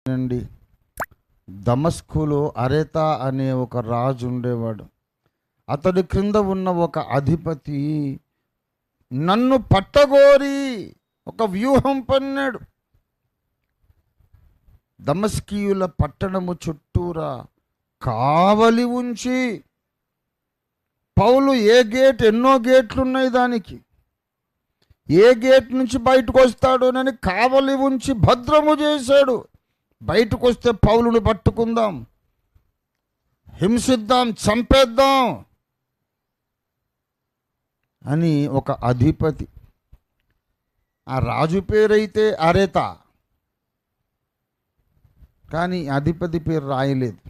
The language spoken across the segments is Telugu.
నుండి దమస్కులో అరేతా అనే ఒక రాజు ఉండేవాడు. అతడి క్రింద ఉన్న ఒక అధిపతి నన్ను పట్టగోరి ఒక వ్యూహం పన్నాడు. దమస్కీయుల పట్టణము చుట్టూరా కావలి ఉంచి, పౌలు ఏ గేట్, ఎన్నో గేట్లు ఉన్నాయి దానికి, ఏ గేట్ నుంచి బయటకు వస్తాడోనని కావలి ఉంచి భద్రము చేశాడు. బయటకు వస్తే పౌలుని పట్టుకుందాం, హింసిద్దాం, చంపేద్దాం అని ఒక అధిపతి. ఆ రాజు పేరైతే అరేతా, కానీ అధిపతి పేరు రాయలేదు.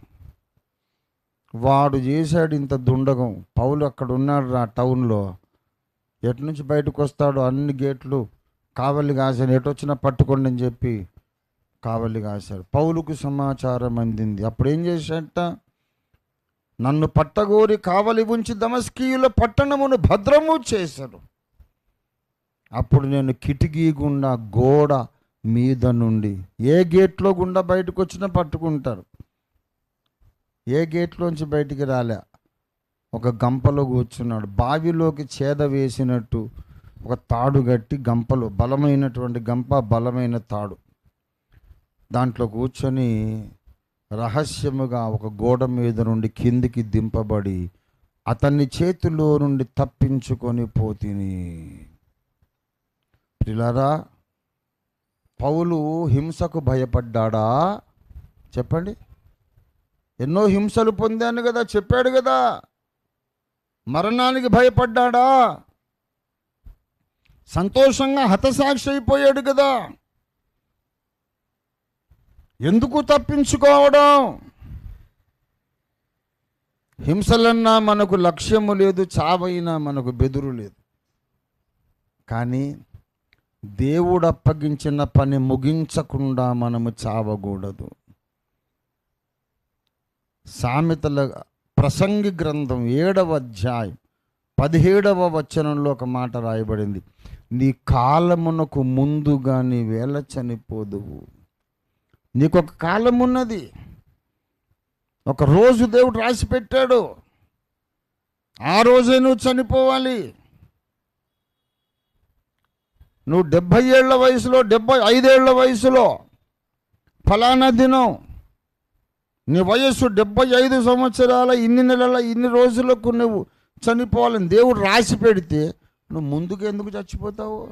వాడు చేశాడు ఇంత దుండగం. పౌలు అక్కడ ఉన్నాడు ఆ టౌన్లో. ఎటు నుంచి బయటకు వస్తాడో అన్ని గేట్లు కావలి కాశాడు. ఎటు వచ్చినా పట్టుకోండి అని చెప్పి కావలి కాశాడు. పౌలుకు సమాచారం అందింది. అప్పుడు ఏం చేశాడట? నన్ను పట్టగోరి కావలి ఉంచి దమస్కీయుల పట్టణమును భద్రము చేశాడు. అప్పుడు నేను కిటికీ గుండా గోడ మీద నుండి, ఏ గేట్లో గుండా బయటకు వచ్చినా పట్టుకుంటారు, ఏ గేట్లోంచి బయటికి రాలే, ఒక గంపలో కూర్చున్నాడు. బావిలోకి చేద వేసినట్టు ఒక తాడు కట్టి, గంపలో బలమైనటువంటి గంప, బలమైన తాడు, దాంట్లో కూర్చొని రహస్యముగా ఒక గోడ మీద నుండి కిందికి దింపబడి అతన్ని చేతిలో నుండి తప్పించుకొని పోతిని. ప్రియులారా, పౌలు హింసకు భయపడ్డాడా? చెప్పండి. ఎన్నో హింసలు పొందాను కదా, చెప్పాడు కదా. మరణానికి భయపడ్డాడా? సంతోషంగా హతసాక్షి అయిపోయాడు కదా. ఎందుకు తప్పించుకోవడం? హింసలన్నా మనకు లక్ష్యము లేదు, చావైనా మనకు బెదురు లేదు. కానీ దేవుడు అప్పగించిన పని ముగించకుండా మనము చావకూడదు. సామెతల ప్రసంగి గ్రంథం 7వ అధ్యాయం 17వ వచనంలో ఒక మాట రాయబడింది. నీ కాలమునకు ముందుగా నీ వేళ చనిపోదువు. నీకొక కాలం ఉన్నది, ఒక రోజు దేవుడు రాసి పెట్టాడు. ఆ రోజే నువ్వు చనిపోవాలి. నువ్వు 70 ఏళ్ల వయసులో, 75 ఏళ్ల వయసులో, ఫలానా దినం, నీ వయస్సు 75 సంవత్సరాల ఇన్ని నెలల ఇన్ని రోజులకు నువ్వు చనిపోవాలని దేవుడు రాసి పెడితే నువ్వు ముందుకు ఎందుకు చచ్చిపోతావు?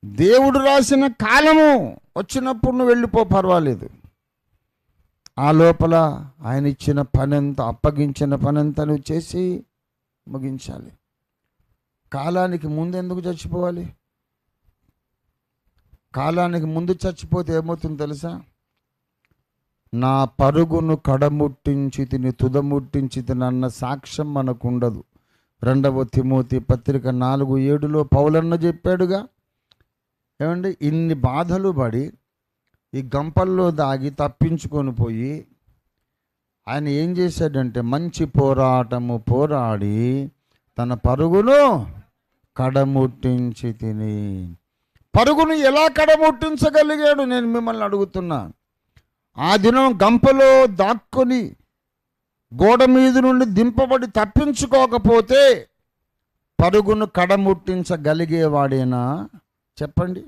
దేవుడు రాసిన కాలము వచ్చినప్పుడు నువ్వు వెళ్ళిపో, పర్వాలేదు. ఆ లోపల ఆయన ఇచ్చిన పనంతా, అప్పగించిన పనంతా నువ్వు చేసి ముగించాలి. కాలానికి ముందు ఎందుకు చచ్చిపోవాలి? కాలానికి ముందు చచ్చిపోతే ఏమవుతుందో తెలుసా? నా పరుగును కడముట్టించి తిని తుదముట్టించి తిని అన్న సాక్ష్యం మనకు ఉండదు. 2వ తిమోతి పత్రిక 4:7 పౌలన్న చెప్పాడుగా. ఏమండి, ఇన్ని బాధలు పడి ఈ గంపల్లో దాగి తప్పించుకొని పోయి ఆయన ఏం చేశాడంటే, మంచి పోరాటము పోరాడి తన పరుగును కడముట్టించి తిని. పరుగును ఎలా కడముట్టించగలిగాడు? నేను మిమ్మల్ని అడుగుతున్నా. ఆ దినం గంపలో దాక్కొని గోడ మీద నుండి దింపబడి తప్పించుకోకపోతే పరుగును కడముట్టించగలిగేవాడేనా? చెప్పండి.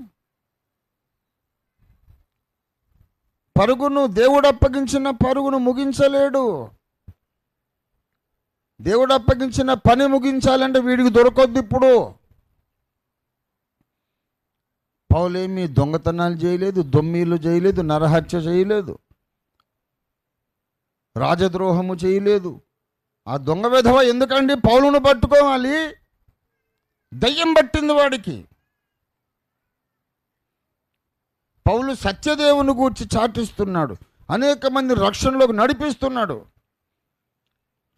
పరుగును, దేవుడు అప్పగించిన పరుగును ముగించలేడు. దేవుడు అప్పగించిన పని ముగించాలంటే వీడికి దొరకొద్దు. ఇప్పుడు పౌలేమి దొంగతనాలు చేయలేదు, దొమ్మీలు చేయలేదు, నరహత్య చేయలేదు, రాజద్రోహము చేయలేదు. ఆ దొంగ విధవ ఎందుకండి పౌలును పట్టుకోవాలి? దయ్యం పట్టింది వాడికి. పౌలు సత్యదేవుని గూర్చి చాటిస్తున్నాడు, అనేక మంది రక్షణలోకి నడిపిస్తున్నాడు.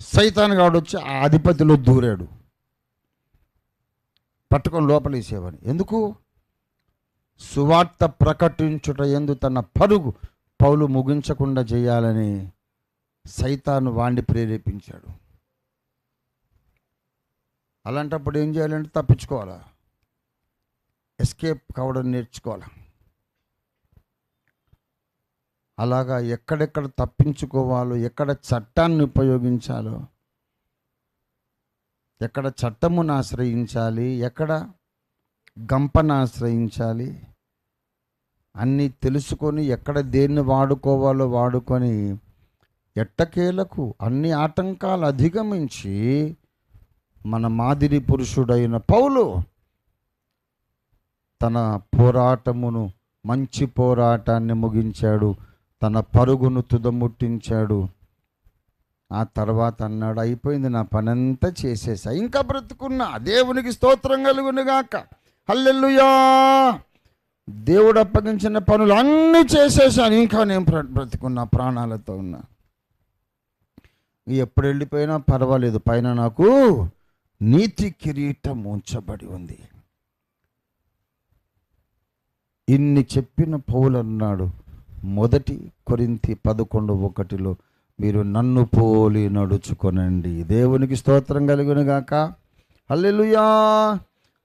సైతాన్ గాడు వచ్చి ఆ అధిపతిలో దూరాడు, పట్టుకొని లోపలేసేవాడు. ఎందుకు? సువార్త ప్రకటించుట యందు తన పరుగు పౌలు ముగించకుండా చేయాలని సైతాను వాణ్ణి ప్రేరేపించాడు. అలాంటప్పుడు ఏం చేయాలంటే తప్పించుకోవాలా, ఎస్కేప్ కావడం నేర్చుకోవాలి. అలాగా ఎక్కడెక్కడ తప్పించుకోవాలో, ఎక్కడ చట్టాన్ని ఉపయోగించాలో, ఎక్కడ చట్టమును ఆశ్రయించాలి, ఎక్కడ గంపను ఆశ్రయించాలి, అన్నీ తెలుసుకొని ఎక్కడ దేన్ని వాడుకోవాలో వాడుకొని ఎట్టకేలకు అన్ని ఆటంకాలు అధిగమించి మన మాదిరి పురుషుడైన పౌలు తన పోరాటమును, మంచి పోరాటాన్ని ముగించాడు, తన పరుగును తుదముట్టించాడు. ఆ తర్వాత అన్నాడు, అయిపోయింది, నా పనంతా చేసేసా, ఇంకా బ్రతుకున్నా, దేవునికి స్తోత్రం కలుగునుగాక, హల్లెలూయా. దేవుడు అప్పగించిన పనులు అన్నీ చేసేసాను, ఇంకా నేను బ్రతుకున్నా, ప్రాణాలతో ఉన్నా. ఎప్పుడు వెళ్ళిపోయినా పర్వాలేదు, పైన నాకు నీతి కిరీటం ఉంచబడి ఉంది. ఇన్ని చెప్పిన పౌలు అన్నాడు, మొదటి కొరింథీ 11:1 మీరు నన్ను పోలి నడుచుకొనండి. దేవునికి స్తోత్రం కలుగునుగాక, హల్లెలూయా.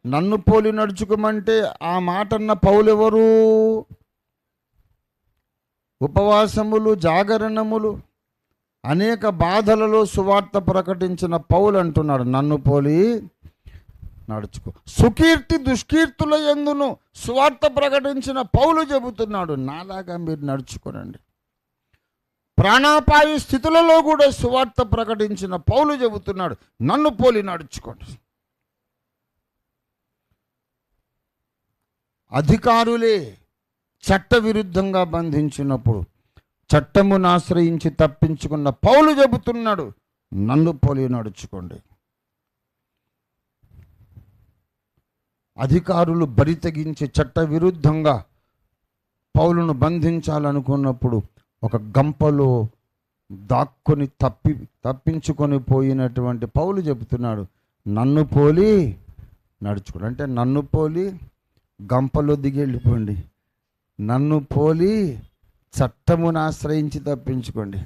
నన్ను పోలి నడుచుకోమంటే ఆ మాట అన్న పౌలు ఎవరు? ఉపవాసములు, జాగరణములు, అనేక బాధలలో సువార్త ప్రకటించిన పౌలు అంటున్నాడు, నన్ను పోలి నడుచుకో. సుకీర్తి దుష్కీర్తుల యందును సువార్త ప్రకటించిన పౌలు చెబుతున్నాడు, నాలాగా మీరు నడుచుకోనండి. ప్రాణాపాయ స్థితులలో కూడా సువార్త ప్రకటించిన పౌలు చెబుతున్నాడు, నన్ను పోలి నడుచుకోండి. అధికారులే చట్టవిరుద్ధంగా బంధించినప్పుడు చట్టమును ఆశ్రయించి తప్పించుకున్న పౌలు చెబుతున్నాడు, నన్ను పోలి నడుచుకోండి. అధికారులు బరి తెగించి చట్టవిరుద్ధంగా పౌలును బంధించాలనుకున్నప్పుడు ఒక గంపలో దాక్కొని తప్పించుకొని పోయినటువంటి పౌలు చెబుతున్నాడు, నన్ను పోలి నడుచుకోండి. అంటే నన్ను పోలి గంపలో దిగి వెళ్ళిపోండి, నన్ను పోలి చట్టమును ఆశ్రయించి తప్పించుకోండి.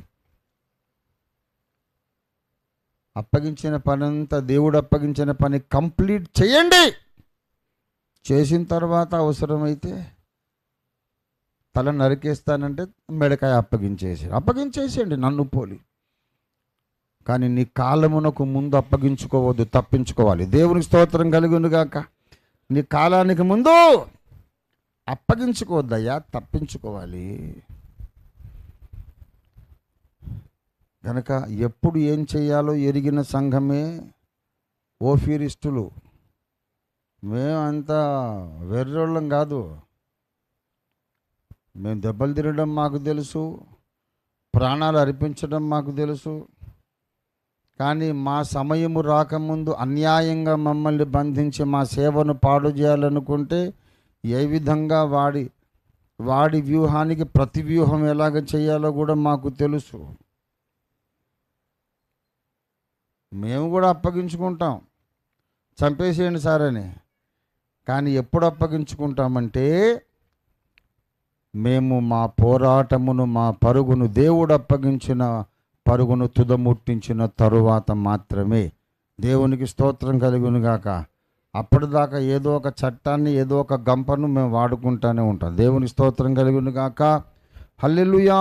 అప్పగించిన పనంతా, దేవుడు అప్పగించిన పని కంప్లీట్ చేయండి. చేసిన తర్వాత అవసరమైతే తల నరికేస్తానంటే మెడకాయ అప్పగించేసేయండి నన్ను పోలి. కానీ నీ కాలమునకు ముందు అప్పగించుకోవద్దు, తప్పించుకోవాలి. దేవునికి స్తోత్రం కలుగునుగాక. నీ కాలానికి ముందు అప్పగించుకోవద్దయ్యా, తప్పించుకోవాలి. కనుక ఎప్పుడు ఏం చేయాలో ఎరిగిన సంఘమే ఓఫీరిస్టులు. మేమంతా వెర్రోళ్ళం కాదు, మేము దెబ్బలు తినడం మాకు తెలుసు, ప్రాణాలు అర్పించడం మాకు తెలుసు. కానీ మా సమయము రాకముందు అన్యాయంగా మమ్మల్ని బంధించి మా సేవను పాడు చేయాలనుకుంటే ఏ విధంగా వాడి వ్యూహానికి ప్రతి వ్యూహం ఎలాగ చేయాలో కూడా మాకు తెలుసు. మేము కూడా అప్పగించుకుంటాం, చంపేసేయండి సార్ అని. కానీ ఎప్పుడు అప్పగించుకుంటామంటే మేము మా పోరాటమును, మా పరుగును, దేవుడు అప్పగించిన పరుగును తుదముట్టించిన తరువాత మాత్రమే. దేవునికి స్తోత్రం కలుగునుగాక. అప్పటిదాకా ఏదో ఒక చట్టాన్ని, ఏదో ఒక గంపను మేము వాడుకుంటూనే ఉంటాం. దేవునికి స్తోత్రం కలుగునుగాక, హల్లెలూయా.